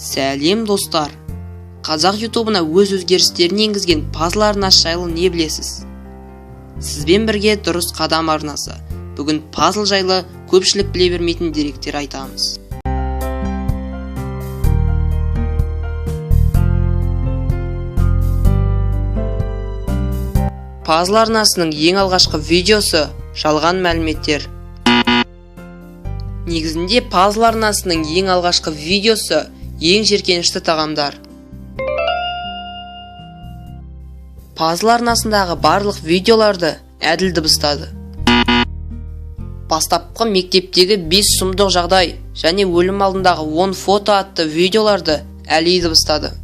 Сәлем достар. Қазақ ютубына өз өзгерістерін енгізген пазл арнасы жайлы не білесіз? Сізбен бірге дұрыс қадам арнасы. Бүгін пазл жайлы көпшілік біле бермейтін деректер айтамыз. Пазл арнасының ең алғашқы видеосы жалған мәліметтер. Негізінде пазл арнасының ең алғашқы видеосы ең жеркенішті тағамдар. Пазл арнасындағы барлық видеоларды әділ дыбыстады. Бастапқы мектептегі 5 сұмдық жағдай және өлім алдындағы 10 фото атты видеоларды әли дыбыстады.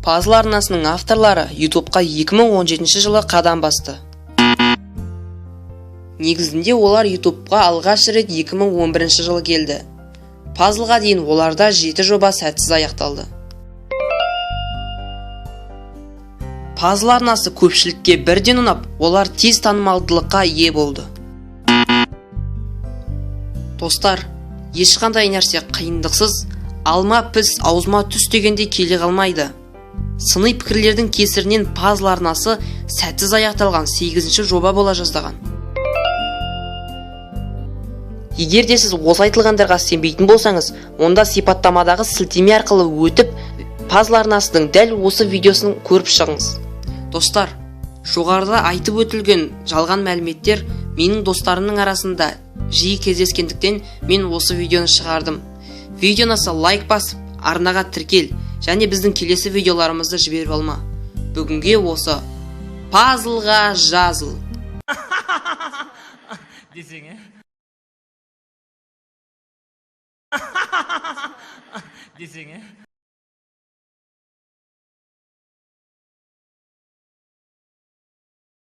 Пазл арнасының авторлары ютубқа 2017 жылы қадам басты. Негізінде олар ютубқа алғаш рет 2011 жылы келді. Пазлға дейін оларда 7 жоба сәтсіз аяқталды. Пазл арнасы көпшілікке бірден ұнап, олар тез танымалдылыққа ие болды. Достар, ешқандай нәрсе қиындықсыз, алма піс, аузыма түс дегенде келе қалмайды. Сыни пікірлердің кесірінен пазл арнасы сәтсіз аяқталған 8-ші жоба бола жаздаған. Егер де сіз осы айтылғандарға сенбейтін болсаңыз, онда сипаттамадағы сілтеме арқылы өтіп, пазл арнасының дәл осы видеосын көріп шығыңыз. Достар, жоғарыда айтып өтілген жалған мәліметтер менің достарымның арасында жиі кездескендіктен мен осы видеоны шығардым. Видеоны лайк басып, арнаға тіркел және біздің келесі видеоларымызды жіберіп алма. Бүгінге осы. Пазлға жазыл. Десең,